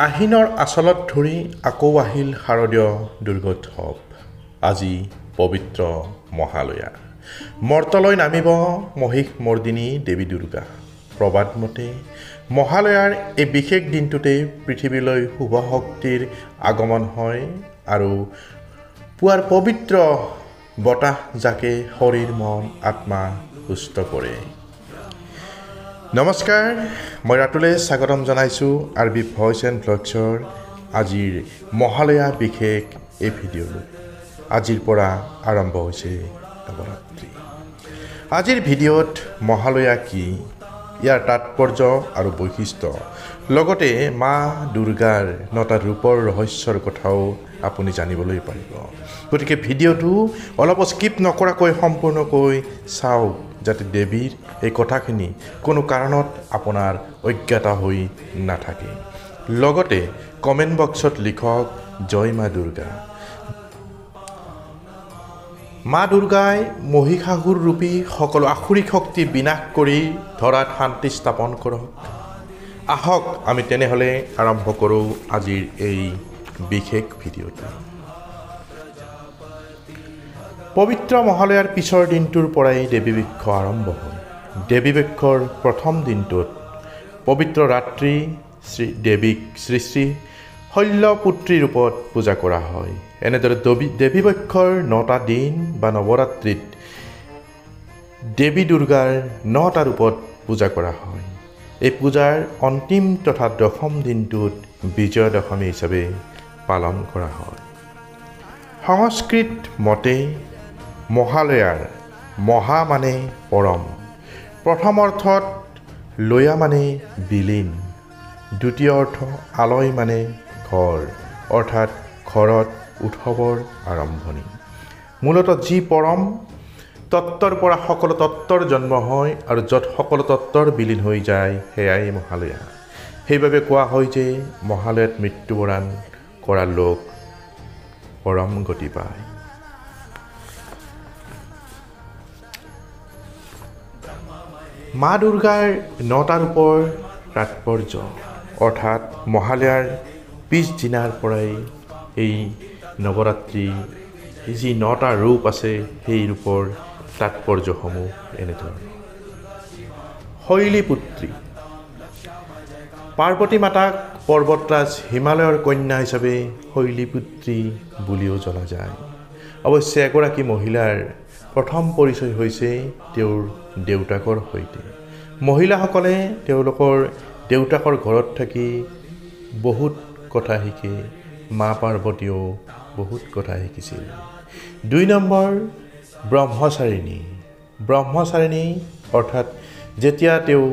আহিনৰ আচলত ধৰি আকৌ আহিল শাৰদীয় দুৰ্গোৎসৱ। আজি পবিত্ৰ মহালয়া। মৰ্তলৈ নামিব মহিষ মৰ্দিনী দেৱী দুৰ্গা। প্ৰবাদ মতে মহালয়াৰ এই বিশেষ দিনটোতে পৃথিৱীলৈ শুভ শক্তিৰ আগমন হয় আৰু পুৱাৰ পবিত্ৰ বতাহ জাকে শৰীৰ মন আত্মা সুস্থ কৰে। নমস্কাৰ, মই ৰাতুলে স্বাগতম জনাইছোঁ আৰবি ভইচ এণ্ড ভ্লগছৰ আজিৰ মহালয়া বিশেষ এই ভিডিঅ'লৈ। আজিৰ পৰা আৰম্ভ হৈছে নৱৰাত্ৰি। আজিৰ ভিডিঅ'ত মহালয়া কি, ইয়াৰ তাৎপৰ্য আৰু বৈশিষ্ট্য, লগতে মা দুৰ্গাৰ 9টা ৰূপৰ ৰহস্যৰ কথাও আপুনি জানিবলৈ পাৰিব। গতিকে ভিডিঅ'টো অলপ স্কিপ নকৰাকৈ সম্পূৰ্ণকৈ চাওক, যাতে দেৱীৰ এই কথাখিনি কোনো কাৰণত আপোনাৰ অজ্ঞাত হৈ নাথাকে। লগতে কমেণ্ট বক্সত লিখক জয় মা দুৰ্গা। মা দুৰ্গাই মহিষাসুৰ ৰূপী সকলো আসুৰিক শক্তি বিনাশ কৰি ধৰাত শান্তি স্থাপন কৰক। আহক আমি তেনেহ'লে আৰম্ভ কৰোঁ আজিৰ এই বিশেষ ভিডিঅ'টো। পবিত্ৰ মহালয়াৰ পিছৰ দিনটোৰ পৰাই দেৱী বৃক্ষ আৰম্ভ হয়। দেৱী বৃক্ষৰ প্ৰথম দিনটোত পবিত্ৰ ৰাত্ৰি দেৱীক শ্ৰী শ্ৰী শল্যপুত্ৰী ৰূপত পূজা কৰা হয়। এনেদৰে দেৱী বৃক্ষৰ 9টা দিন বা নৱৰাত্ৰিত দেৱী দুৰ্গাৰ 9টা ৰূপত পূজা কৰা হয়। এই পূজাৰ অন্তিম তথা দশম দিনটোত বিজয়া দশমী হিচাপে পালন কৰা হয়। সংস্কৃত মতে মহালয়াৰ মহা মানে পৰম, প্ৰথম অৰ্থত লয়া মানে বিলীন, দ্বিতীয় অৰ্থ আলয় মানে ঘৰ, অৰ্থাৎ ঘৰত উৎসৱৰ আৰম্ভণি। মূলতঃ যি পৰম তত্ত্বৰ পৰা সকলো তত্ত্বৰ জন্ম হয় আৰু য'ত সকলো তত্ত্বৰ বিলীন হৈ যায় সেয়াই মহালয়া। সেইবাবে কোৱা হয় যে মহালয়াত মৃত্যুবৰণ কৰা লোক পৰম গতি পায়। মা দুৰ্গাৰ 9টা ৰূপৰ তাৎপৰ্য, অৰ্থাৎ মহালয়াৰ পিছদিনাৰ পৰাই এই নৱৰাত্ৰি যি 9টা ৰূপ আছে সেই ৰূপৰ তাৎপৰ্যসমূহ এনেধৰণৰ। শৈলীপুত্ৰী, পাৰ্বতী মাতাক পৰ্বতৰাজ হিমালয়ৰ কন্যা হিচাপে শৈলীপুত্ৰী বুলিও জনা যায়। অৱশ্যে এগৰাকী মহিলাৰ প্ৰথম পৰিচয় হৈছে তেওঁৰ দেউতাকৰ সৈতে। মহিলাসকলে তেওঁলোকৰ দেউতাকৰ ঘৰত থাকি বহুত কথা শিকে, মা পাৰ্বতীয়েও বহুত কথা শিকিছিল। 2 নম্বৰ ব্ৰহ্মচাৰিণী। ব্ৰহ্মচাৰিণী অৰ্থাৎ যেতিয়া তেওঁ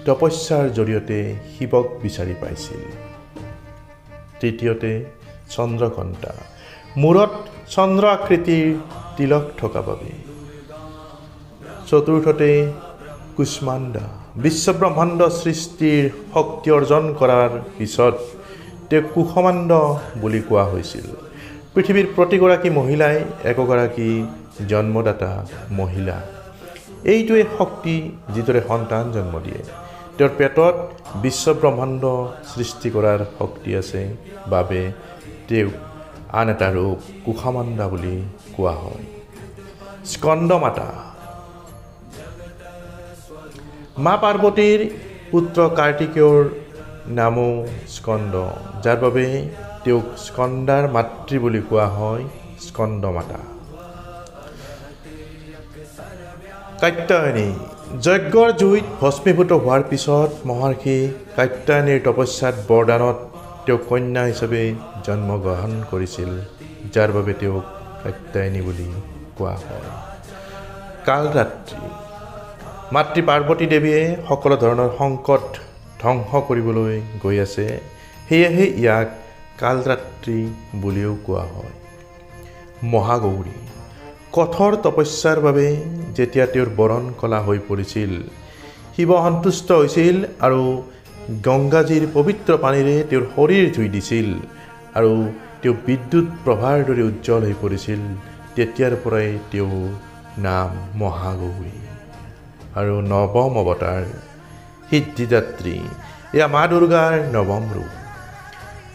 তপস্যাৰ জৰিয়তে শিৱক বিচাৰি পাইছিল। তৃতীয়তে চন্দ্ৰঘণ্টা, মূৰত চন্দ্ৰ আকৃতিৰ তিলক থকা বাবে। চতুৰ্থতে কুষ্মাণ্ডা, বিশ্বব্ৰহ্মাণ্ড সৃষ্টিৰ শক্তি অৰ্জন কৰাৰ পিছত তেওঁক কুষ্মাণ্ড বুলি কোৱা হৈছিল। পৃথিৱীৰ প্ৰতিগৰাকী মহিলাই একোগৰাকী জন্মদাতা মহিলা। এইটোৱে শক্তি যিদৰে সন্তান জন্ম দিয়ে। তেওঁৰ পেটত বিশ্বব্ৰহ্মাণ্ড সৃষ্টি কৰাৰ শক্তি আছে বাবে তেওঁক আন এটা ৰূপ কুষ্মাণ্ডা বুলি কোৱা হয়। স্কন্দমাতা, মা পাৰ্বতীৰ পুত্ৰ কাৰ্তিকেয়ৰ নামো স্কন্দ, যাৰ বাবে তেওঁক স্কন্দাৰ মাতৃ বুলি কোৱা হয়, স্কন্দমাতা। কাত্যায়নী, যজ্ঞৰ জুইত ভস্মীভূত হোৱাৰ পিছত মহৰ্ষি কাত্যায়নীৰ তপস্যাত বৰদানত তেওঁ কন্যা হিচাপে জন্মগ্ৰহণ কৰিছিল, যাৰ বাবে তেওঁক কাত্যায়নী বুলি কোৱা হয়। কালৰাত্ৰি, মাতৃ পাৰ্বতী দেৱীয়ে সকলো ধৰণৰ সংকট ধ্বংস কৰিবলৈ গৈ আছে, সেয়েহে ইয়াক কালৰাত্ৰি বুলিও কোৱা হয়। মহাগৌৰী, কঠোৰ তপস্যাৰ বাবে যেতিয়া তেওঁৰ বৰণ কলা হৈ পৰিছিল, শিৱ সন্তুষ্ট হৈছিল আৰু গংগাজীৰ পবিত্ৰ পানীৰে তেওঁৰ শৰীৰ ধুই দিছিল আৰু তেওঁ বিদ্যুৎ প্ৰভাৰ দৰে উজ্জ্বল হৈ পৰিছিল। তেতিয়াৰ পৰাই তেওঁ নাম মহাগৌৰী। আৰু নৱম অৱতাৰ সিদ্ধিদাত্ৰী, এয়া মা দুৰ্গাৰ নৱম ৰূপ।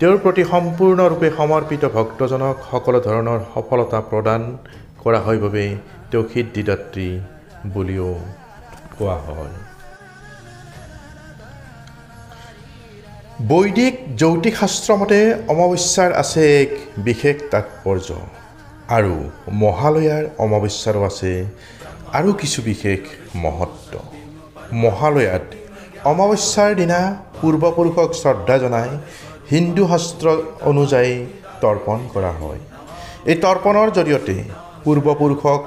তেওঁৰ প্ৰতি সম্পূৰ্ণৰূপে সমৰ্পিত ভক্তজনক সকলো ধৰণৰ সফলতা প্ৰদান কৰা হয় বাবে তেওঁক সিদ্ধিদাত্ৰী বুলিও কোৱা হয়। বৈদিক জ্যোতিষ শাস্ত্ৰ মতে অমাৱস্যাৰ আছে এক বিশেষ তাৎপৰ্য আৰু মহালয়াৰ অমাৱস্যাৰো আছে আৰু কিছু বিশেষ মহত্ব। মহালয়াত অমাৱস্যাৰ দিনা পূৰ্বপুৰুষক শ্ৰদ্ধা জনাই হিন্দু শাস্ত্ৰ অনুযায়ী তৰ্পণ কৰা হয়। এই তৰ্পণৰ জৰিয়তে পূৰ্বপুৰুষক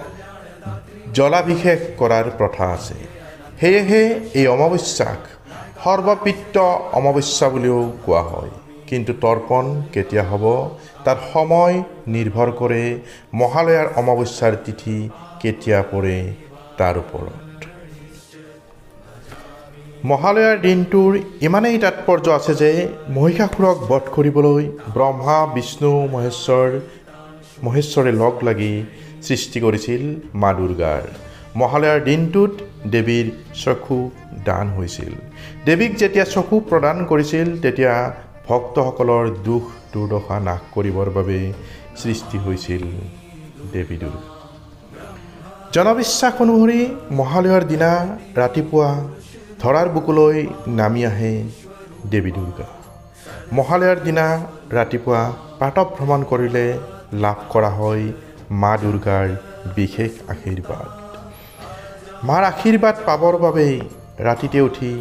জলাভিষেক কৰাৰ প্ৰথা আছে। সেয়েহে এই অমাৱস্যাক সৰ্বপিত্ত অমাৱস্যা বুলিও কোৱা হয়। কিন্তু তৰ্পণ কেতিয়া হ'ব তাৰ সময় নিৰ্ভৰ কৰে মহালয়াৰ অমাৱস্যাৰ তিথি কেতিয়া পৰে তাৰ ওপৰত। মহালয়াৰ দিনটোৰ ইমানেই তাৎপৰ্য আছে যে মহিষাসুৰক বধ কৰিবলৈ ব্ৰহ্মা বিষ্ণু মহেশ্বৰে লগ লাগি সৃষ্টি কৰিছিল মা দুৰ্গাৰ। মহালয়াৰ দিনটোত দেৱীৰ চকু দান হৈছিল। দেৱীক যেতিয়া চকু প্ৰদান কৰিছিল তেতিয়া ভক্তসকলৰ দুখ দুৰ্দশা নাশ কৰিবৰ বাবে সৃষ্টি হৈছিল দেৱী দুৰ্গা। জনবিশ্বাস অনুসৰি মহালয়াৰ দিনা ৰাতিপুৱা ধৰাৰ বুকুলৈ নামি আহে দেৱী দুৰ্গা। মহালয়াৰ দিনা ৰাতিপুৱা প্ৰাতঃভ্ৰমণ কৰিলে লাভ কৰা হয় মা দুৰ্গাৰ বিশেষ আশীৰ্বাদ। মাৰ আশীৰ্বাদ পাবৰ বাবে ৰাতিতে উঠি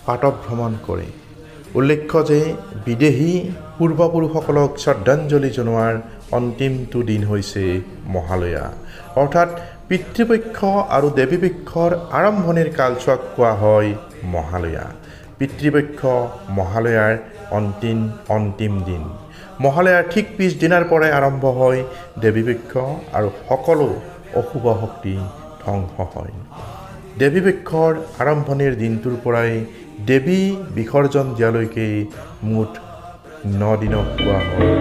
প্ৰাতঃভ্ৰমণ কৰে। উল্লেখ্য যে বিদেহী পূৰ্বপুৰুষসকলক শ্ৰদ্ধাঞ্জলি জনোৱাৰ অন্তিমটো দিন হৈছে মহালয়া, অৰ্থাৎ পিতৃপক্ষ আৰু দেৱীপক্ষৰ আৰম্ভণিৰ কালছোৱাক কোৱা হয় মহালয়া। পিতৃপক্ষ মহালয়াৰ অন্তিম দিন। মহালয়াৰ ঠিক পিছদিনাৰ পৰাই আৰম্ভ হয় দেৱীপক্ষ আৰু সকলো অশুভ শক্তি ধ্বংস হয়। দেৱীপক্ষৰ আৰম্ভণিৰ দিনটোৰ পৰাই দেৱী বিসৰ্জন দিয়ালৈকে মুঠ 9 দিনক কোৱা হয়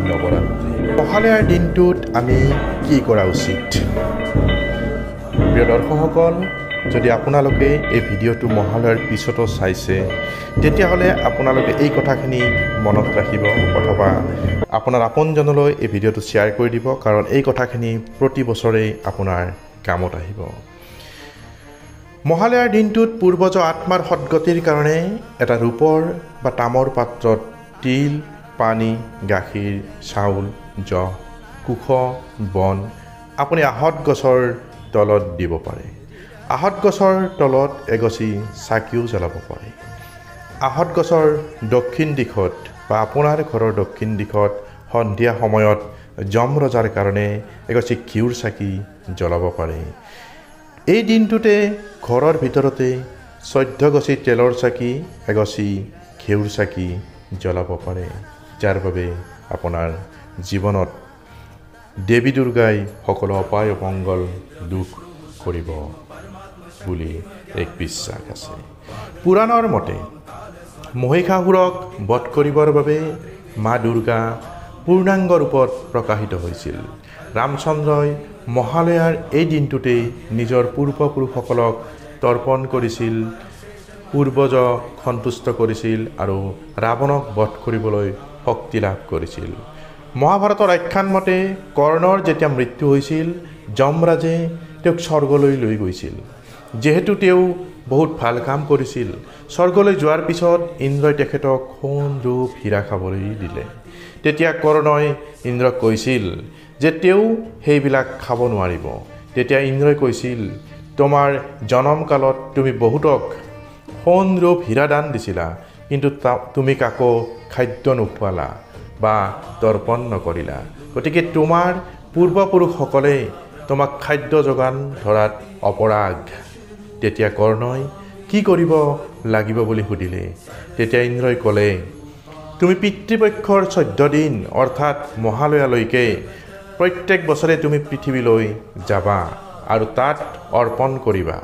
নৱৰাত্ৰি। মহালয়াৰ দিনটোত আমি কি কৰা উচিত? প্ৰিয় দৰ্শকসকল, যদি আপোনালোকে এই ভিডিঅ'টো মহালয়াৰ পিছতো চাইছে তেতিয়াহ'লে আপোনালোকে এই কথাখিনি মনত ৰাখিব অথবা আপোনাৰ আপোনজনলৈ এই ভিডিঅ'টো শ্বেয়াৰ কৰি দিব, কাৰণ এই কথাখিনি প্ৰতি বছৰে আপোনাৰ কামত আহিব। মহালয়াৰ দিনটোত পূৰ্বজ আত্মাৰ সদ্গতিৰ কাৰণে এটা ৰূপৰ বা তামৰ পাত্ৰত তিল, পানী, গাখীৰ, চাউল, জহ, কুশ, বন আপুনি আহঁত গছৰ তলত দিব পাৰে। আহঁত গছৰ তলত এগছি চাকিও জ্বলাব পাৰে। আহঁত গছৰ দক্ষিণ দিশত বা আপোনাৰ ঘৰৰ দক্ষিণ দিশত সন্ধিয়া সময়ত যম ৰজাৰ কাৰণে এগছি ঘিউৰ চাকি জ্বলাব পাৰে। এই দিনটোতে ঘৰৰ ভিতৰতে 14 গছি তেলৰ চাকি, এগছি ঘিউৰ চাকি জ্বলাব পাৰে, যাৰ বাবে আপোনাৰ জীৱনত দেৱী দুৰ্গাই সকলো অপায় অমংগল দুখ কৰিব বুলি এক বিশ্বাস আছে। পুৰাণৰ মতে মহিষাসুৰক বধ কৰিবৰ বাবে মা দুৰ্গা পূৰ্ণাংগ ৰূপত প্ৰকাশিত হৈছিল। ৰামচন্দ্ৰই মহালয়াৰ এই দিনটোতেই নিজৰ পূৰ্বপুৰুষসকলক তৰ্পণ কৰিছিল, পূৰ্বজ সন্তুষ্ট কৰিছিল আৰু ৰাৱণক বধ কৰিবলৈ শক্তি লাভ কৰিছিল। মহাভাৰতৰ আখ্যান মতে কৰ্ণৰ যেতিয়া মৃত্যু হৈছিল যমৰাজে তেওঁক স্বৰ্গলৈ লৈ গৈছিল। যিহেতু তেওঁ বহুত ভাল কাম কৰিছিল, স্বৰ্গলৈ যোৱাৰ পিছত ইন্দ্ৰই তেখেতক সোণ ৰূপ হীৰা খাবলৈ দিলে। তেতিয়া কৰ্ণই ইন্দ্ৰক কৈছিল যে তেওঁ সেইবিলাক খাব নোৱাৰিব। তেতিয়া ইন্দ্ৰই কৈছিল, তোমাৰ জনমকালত তুমি বহুতক সোণ ৰূপ হীৰা দান দিছিলা, কিন্তু তুমি কাকো খাদ্য নোখোৱালা বা তৰ্পণ নকৰিলা। গতিকে তোমাৰ পূৰ্বপুৰুষসকলে তোমাক খাদ্য যোগান ধৰাত অপৰাগ। তেতিয়া কৰ্ণই কি কৰিব লাগিব বুলি সুধিলে। তেতিয়া ইন্দ্ৰই ক'লে, তুমি পিতৃপক্ষৰ 14 দিন অৰ্থাৎ মহালয়ালৈকে প্ৰত্যেক বছৰে তুমি পৃথিৱীলৈ যাবা আৰু তাত অৰ্পণ কৰিবা।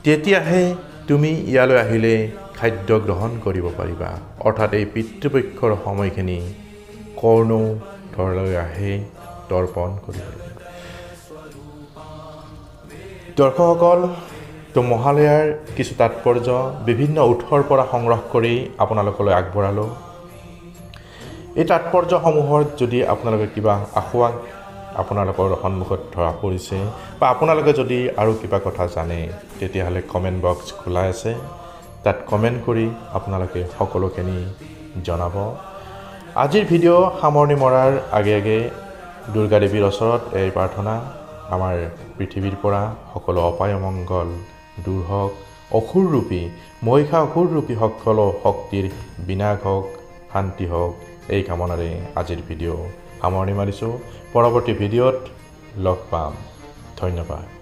তেতিয়াহে তুমি ইয়ালৈ আহিলে খাদ্য গ্ৰহণ কৰিব পাৰিবা। অৰ্থাৎ এই পিতৃপক্ষৰ সময়খিনি কৰ্ণও ঘৰলৈ আহে তৰ্পণ কৰিবলৈ। দৰ্শকসকল, তো মহালয়াৰ কিছু তাৎপৰ্য বিভিন্ন উৎসৰ পৰা সংগ্ৰহ কৰি আপোনালোকলৈ আগবঢ়ালোঁ। এই তাৎপৰ্যসমূহৰ যদি আপোনালোকে কিবা আখুৱা আপোনালোকৰ সন্মুখত ধৰা পৰিছে বা আপোনালোকে যদি আৰু কিবা কথা জানে তেতিয়াহ'লে কমেণ্ট বক্স খোলা আছে তাত কমেণ্ট কৰি আপোনালোকে সকলোখিনি জনাব আজিৰ ভিডিঅ' সামৰণি মৰাৰ আগে আগে দুৰ্গা দেৱীৰ ওচৰত এই প্ৰাৰ্থনা আমাৰ পৃথিৱীৰ পৰা সকলো অপায় অমংগল দূৰ হওক অসুৰৰূপী মহিষা অসুৰৰূপী সকলো শক্তিৰ বিনাশ হওক শান্তি হওক এই কামনাৰে আজিৰ ভিডিঅ' সামৰণি মাৰিছোঁ পৰৱৰ্তী ভিডিঅ'ত লগ পাম ধন্যবাদ